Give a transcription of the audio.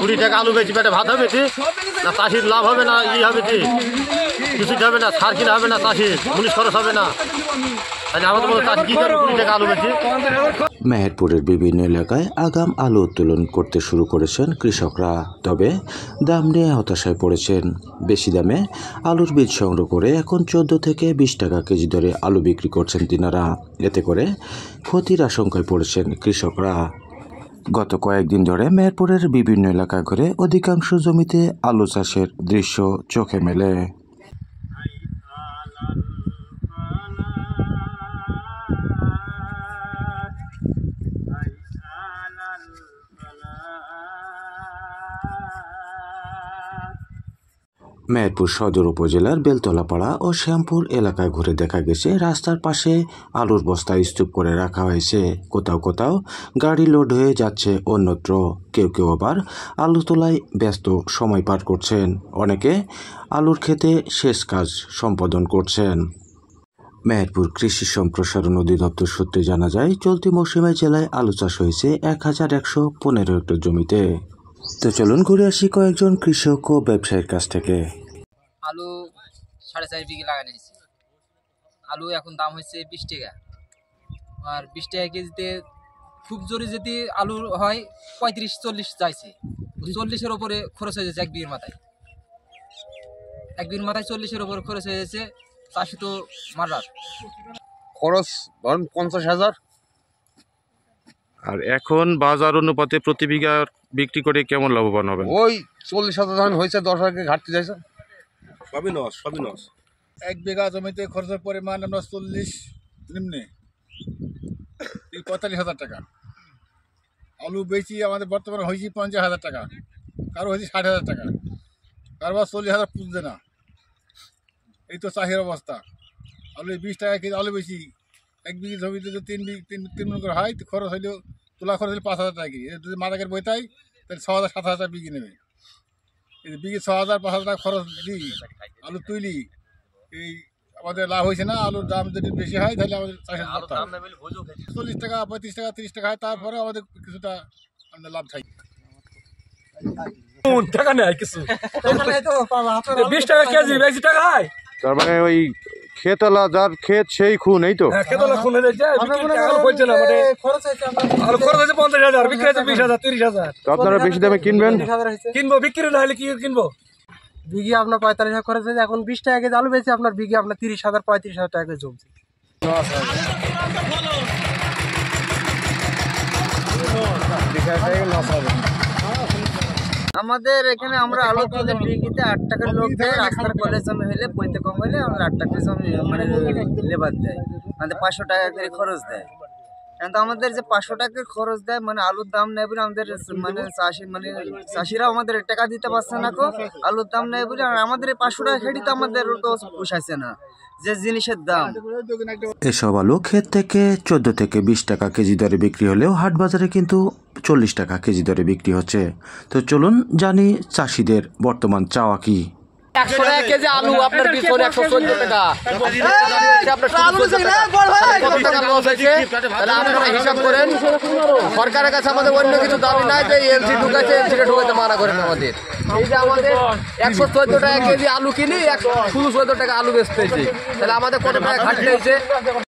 20 টাকা আলু বেশি পেটে ভাত হবে কি না? চাষির লাভ হবে না? হবে কি? কিছুই হবে না, সার কিনা হবে না, চাষির মুনিশ খরচ হবে না। আমাদের মতো চাষি কি করবে 20 টাকা আলু বেশি? মেহেরপুরের বিভিন্ন এলাকায় আগাম আলু উত্তোলন করতে শুরু করেছেন কৃষকরা। তবে দাম নিয়ে হতাশায় পড়েছেন। বেশি দামে আলুর বীজ সংগ্রহ করে এখন 14 থেকে 20 টাকা কেজি দরে আলু বিক্রি করছেন তিনারা। এতে করে ক্ষতির আশঙ্কায় পড়েছেন কৃষকরা। গত কয়েকদিন ধরে মেহেরপুরের বিভিন্ন এলাকা ঘুরে অধিকাংশ জমিতে আলু চাষের দৃশ্য চোখে মেলে। মেহেরপুর সদর উপজেলার বেলতলাপাড়া ও শ্যামপুর এলাকায় ঘুরে দেখা গেছে রাস্তার পাশে আলুর বস্তা স্তূপ করে রাখা হয়েছে। কোথাও কোথাও গাড়ি লোড হয়ে যাচ্ছে অন্যত্র। কেউ কেউ আবার আলু তোলায় ব্যস্ত সময় পার করছেন। অনেকে আলুর ক্ষেতে সেচ কাজ সম্পাদন করছেন। মেহেরপুর কৃষি সম্প্রসারণ অধিদপ্তর সূত্রে জানা যায়, চলতি মৌসুমে জেলায় আলু চাষ হয়েছে 1115 হেক্টর জমিতে। তো চলুন ঘুরে আসি কয়েকজন কৃষক ও ব্যবসায়ীর কাছ থেকে। আলু 4.5 বিঘে লাগানো হয়েছে। আলু এখন দাম হচ্ছে 20 টাকা, আর 20 টাকা কেজিতে খুব জোরে যদি আলু হয় 35-40 যাইছে। 40-এর ওপরে খরচ হয়ে যাচ্ছে এক বিঘের মাথায়। 40-এর ওপরে খরচ হয়ে যাচ্ছে। চাষি তো মারার খরচ ধরেন 50,000। আর এখন বাজার অনুপাতে প্রতি বিঘা বিক্রি করে কেমন লাভবান হবেন? ওই 40,000 ধান হয়েছে, 10,000 ঘাটতি যাইছে। সবই নস। 1 বিঘা জমিতে খরচের পরিমাণ আমরা 40 নিম্নে 45,000 টাকা। আলু বেশি আমাদের বর্তমানে হয়েছে 50,000 টাকা, কারো হয়েছে 60,000 টাকা, কারো 40,000 পুষছে না। এই তো চাষের অবস্থা। আলু 20 টাকা কেজি আলু বেশি। 1 বিঘি জমিতে যদি 3 মণ করে হয়, খরচ হইলেও তোলা খরচ হলে 5,000 টাকা কেজি। যদি মাদাকের বইতাই তাহলে 6,000-7,000 টাকা বিঘি নেবে। এই বিঘি 6,000-5,000 টাকা খরচ দিই আলু তুলি, এই আমাদের লাভ হয়েছে না। আলুর দাম যদি বেশি হয় তাহলে আমাদের চাষের 40 টাকা, 35 টাকা, 30 টাকা হয়, তারপরে আমাদের কিছুটা আমাদের লাভ থাকে। টাকা নেই কিছু, 20 টাকা কেজি বেশি টাকা হয়। তার মানে ওই খেতলা যার ক্ষেত সেই খুন, এই তো খেতলা খুন হয়ে যায়। খরচ হয়েছে 50,000, বিক্রি হয়েছে 20,000, 30,000। তো আপনারা বেশি দামে কিনবেন? কিনবো, বিক্রি না হলে কি কিনবো? বিঘি আপনার 45,000 খরচ হয়েছে। এখন 20 টাকা কেজি আলু বেশি, আপনার বিঘি আপনার 30,000-35,000 টাকা কেজি জমছে। আমাদের এখানে আমরা আলু তুলে বিঘিতে 8 টাকার লোক দেয়। রাস্তার কলেজ জমি হলে বইতে কম হলে আমরা 8 টাকা জমি মানে লেবার দেয়। আমাদের 500 টাকা করে খরচ দেয়। কিন্তু আমাদের যে 500 টাকা খরচ দেয়, মানে আলুর দাম নেই বলে আমাদের মানে চাষিরা আমাদের টাকা দিতে পারছে না। আলুর দাম নেই বলে আমাদের 500 টাকা খেটি তো আমাদের পোষাইছে না যে জিনিসের দাম। এসব আলু ক্ষেত থেকে 14 থেকে 20 টাকা কেজি দরে বিক্রি হলেও হাট বাজারে কিন্তু 40 টাকা কেজি দরে বিক্রি হচ্ছে। তো চলুন জানি চাষিদের বর্তমান চাওয়া কি। 100 টাকা কেজি আলু আপনার পিছনে 114 টাকা। হিসাব করেন, সরকারের কাছে আমাদের অন্য কিছু দাবি নাই যে এলসি ঢুকাইছে, এলসিটা ঢুকাইতে মানা করেন আমাদের। এই যে আমাদের 114 টাকা কেজি আলু কিনি, 116 টাকা আলু বেচতেছি, তাহলে আমাদের কত টাকা ঘাটতে হয়েছে?